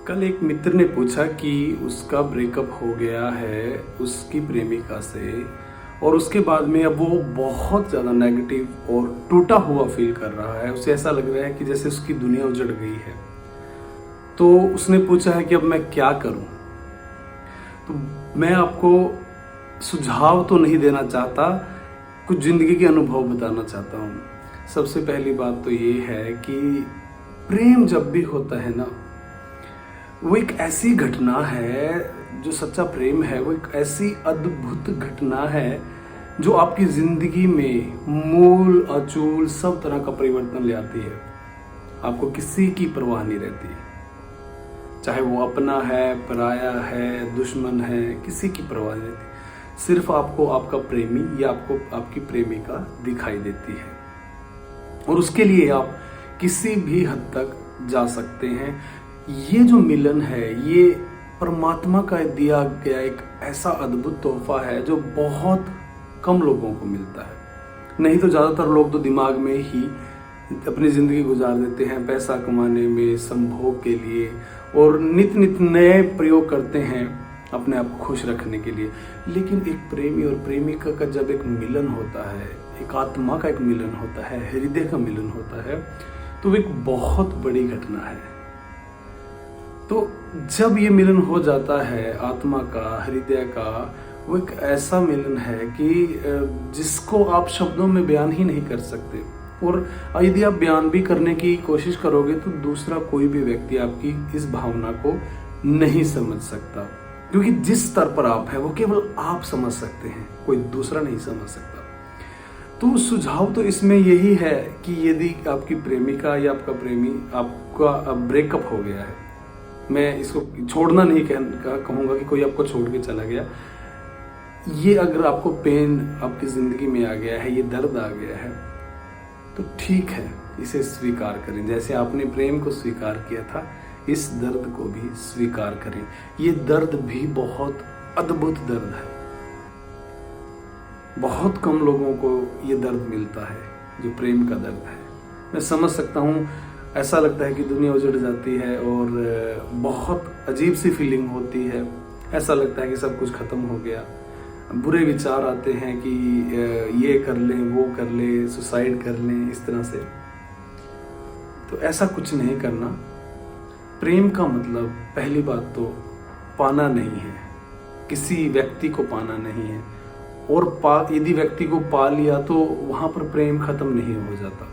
कल एक मित्र ने पूछा कि उसका ब्रेकअप हो गया है उसकी प्रेमिका से और उसके बाद में अब वो बहुत ज़्यादा नेगेटिव और टूटा हुआ फील कर रहा है। उसे ऐसा लग रहा है कि जैसे उसकी दुनिया उजड़ गई है। तो उसने पूछा है कि अब मैं क्या करूं। तो मैं आपको सुझाव तो नहीं देना चाहता, कुछ ज़िंदगी के अनुभव बताना चाहता हूं। सबसे पहली बात तो ये है कि प्रेम जब भी होता है ना, वो एक ऐसी घटना है, जो सच्चा प्रेम है वो एक ऐसी अद्भुत घटना है जो आपकी जिंदगी में मूल अचूल सब तरह का परिवर्तन ले आती है। आपको किसी की परवाह नहीं रहती, चाहे वो अपना है, पराया है, दुश्मन है, किसी की परवाह नहीं रहती। सिर्फ आपको आपका प्रेमी या आपको आपकी प्रेमिका दिखाई देती है और उसके लिए आप किसी भी हद तक जा सकते हैं। ये जो मिलन है ये परमात्मा का दिया गया एक ऐसा अद्भुत तोहफा है जो बहुत कम लोगों को मिलता है। नहीं तो ज़्यादातर लोग तो दिमाग में ही अपनी ज़िंदगी गुजार देते हैं पैसा कमाने में, संभोग के लिए, और नित नित नए प्रयोग करते हैं अपने आप को खुश रखने के लिए। लेकिन एक प्रेमी और प्रेमिका का जब एक मिलन होता है, एक आत्मा का एक मिलन होता है, हृदय का मिलन होता है, तो वो एक बहुत बड़ी घटना है। तो जब ये मिलन हो जाता है आत्मा का, हृदय का, वो एक ऐसा मिलन है कि जिसको आप शब्दों में बयान ही नहीं कर सकते। और यदि आप बयान भी करने की कोशिश करोगे तो दूसरा कोई भी व्यक्ति आपकी इस भावना को नहीं समझ सकता, क्योंकि जिस स्तर पर आप हैं वो केवल आप समझ सकते हैं, कोई दूसरा नहीं समझ सकता। तो सुझाव तो इसमें यही है कि यदि आपकी प्रेमिका या आपका प्रेमी, आपका ब्रेकअप हो गया है, मैं इसको छोड़ना नहीं कहूँगा कि कोई आपको छोड़ के चला गया, ये अगर आपको पेन आपकी ज़िंदगी में आ गया है, ये दर्द आ गया है, तो ठीक है, इसे स्वीकार करें। जैसे आपने प्रेम को स्वीकार किया था, इस दर्द को भी स्वीकार करें। ये दर्द भी बहुत अद्भुत दर्द है। बहुत कम लोगों को ये दर्द मिलता है जो प्रेम का दर्द है। मैं समझ सकता हूँ, ऐसा लगता है कि दुनिया उजड़ जाती है और बहुत अजीब सी फीलिंग होती है। ऐसा लगता है कि सब कुछ खत्म हो गया। बुरे विचार आते हैं कि ये कर लें, वो कर लें, सुसाइड कर लें, इस तरह से। तो ऐसा कुछ नहीं करना। प्रेम का मतलब पहली बात तो पाना नहीं है, किसी व्यक्ति को पाना नहीं है। और यदि व्यक्ति को पा लिया तो वहाँ पर प्रेम खत्म नहीं हो जाता।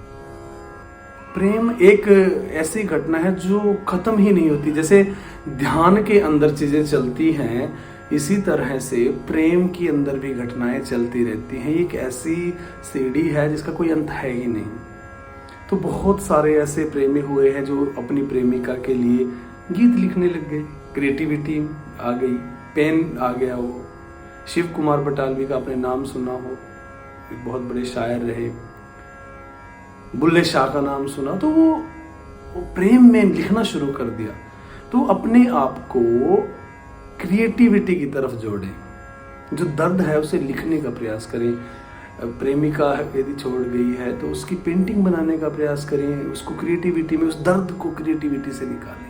प्रेम एक ऐसी घटना है जो खत्म ही नहीं होती। जैसे ध्यान के अंदर चीजें चलती हैं, इसी तरह से प्रेम के अंदर भी घटनाएं चलती रहती हैं। एक ऐसी सीढ़ी है जिसका कोई अंत है ही नहीं। तो बहुत सारे ऐसे प्रेमी हुए हैं जो अपनी प्रेमिका के लिए गीत लिखने लग गए, क्रिएटिविटी आ गई, पेन आ गया। वो शिव कुमार बटालवी का आपने नाम सुना हो, एक बहुत बड़े शायर रहे। बुल्ले शाह का नाम सुना, तो वो प्रेम में लिखना शुरू कर दिया। तो अपने आप को क्रिएटिविटी की तरफ जोड़ें, जो दर्द है उसे लिखने का प्रयास करें। प्रेमिका यदि छोड़ गई है तो उसकी पेंटिंग बनाने का प्रयास करें, उसको क्रिएटिविटी में, उस दर्द को क्रिएटिविटी से निकालें।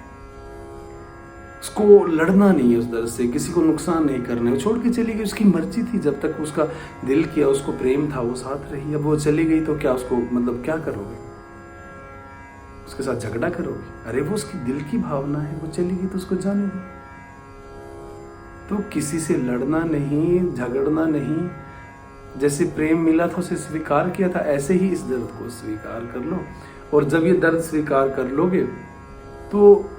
उसको लड़ना नहीं है, उस दर्द से किसी को नुकसान नहीं करना है। छोड़ के चली गई, उसकी मर्जी थी, जब तक उसका दिल किया, उसको प्रेम था, वो साथ रही। अब वो चली गई तो क्या उसको मतलब क्या करोगे? उसके साथ झगड़ा करोगे? अरे वो उसकी दिल की भावना है, वो चली गई तो उसको जाने दो। तो किसी से लड़ना नहीं, झगड़ना नहीं। जैसे प्रेम मिला था उसे स्वीकार किया था, ऐसे ही इस दर्द को स्वीकार कर लो। और जब ये दर्द स्वीकार कर लोगे तो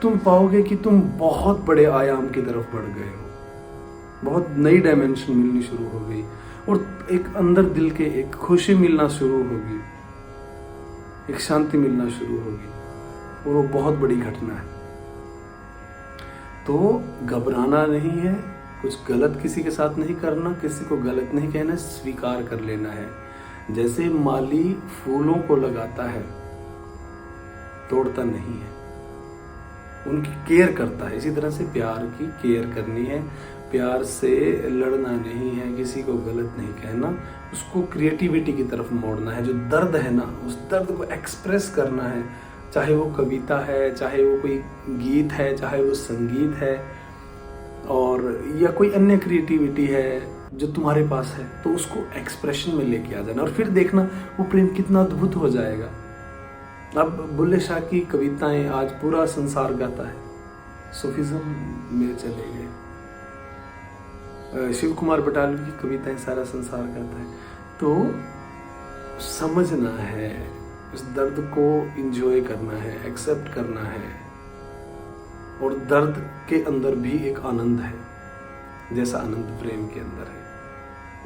तुम पाओगे कि तुम बहुत बड़े आयाम की तरफ बढ़ गए हो। बहुत नई डायमेंशन मिलनी शुरू हो गई और एक अंदर दिल के एक खुशी मिलना शुरू होगी, एक शांति मिलना शुरू होगी, और वो बहुत बड़ी घटना है। तो घबराना नहीं है, कुछ गलत किसी के साथ नहीं करना, किसी को गलत नहीं कहना, स्वीकार कर लेना है। जैसे माली फूलों को लगाता है, तोड़ता नहीं है, उनकी केयर करता है, इसी तरह से प्यार की केयर करनी है। प्यार से लड़ना नहीं है, किसी को गलत नहीं कहना, उसको क्रिएटिविटी की तरफ मोड़ना है। जो दर्द है ना, उस दर्द को एक्सप्रेस करना है, चाहे वो कविता है, चाहे वो कोई गीत है, चाहे वो संगीत है, और या कोई अन्य क्रिएटिविटी है जो तुम्हारे पास है, तो उसको एक्सप्रेशन में लेके आ जाना और फिर देखना वो प्रेम कितना अद्भुत हो जाएगा। अब बुल्ले शाह की कविताएं आज पूरा संसार गाता है, सूफिज्म में चले गए। शिव कुमार बटालवी की कविताएं सारा संसार गाता है। तो समझना है, इस दर्द को इंजॉय करना है, एक्सेप्ट करना है, और दर्द के अंदर भी एक आनंद है, जैसा आनंद प्रेम के अंदर है।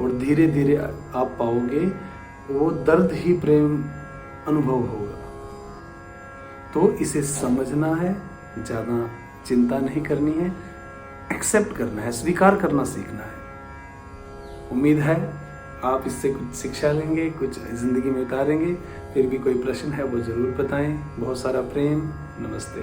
और धीरे धीरे आप पाओगे वो दर्द ही प्रेम अनुभव होगा। तो इसे समझना है, ज़्यादा चिंता नहीं करनी है, एक्सेप्ट करना है, स्वीकार करना सीखना है। उम्मीद है आप इससे कुछ शिक्षा लेंगे, कुछ ज़िंदगी में उतारेंगे। फिर भी कोई प्रश्न है वो ज़रूर बताएं। बहुत सारा प्रेम। नमस्ते।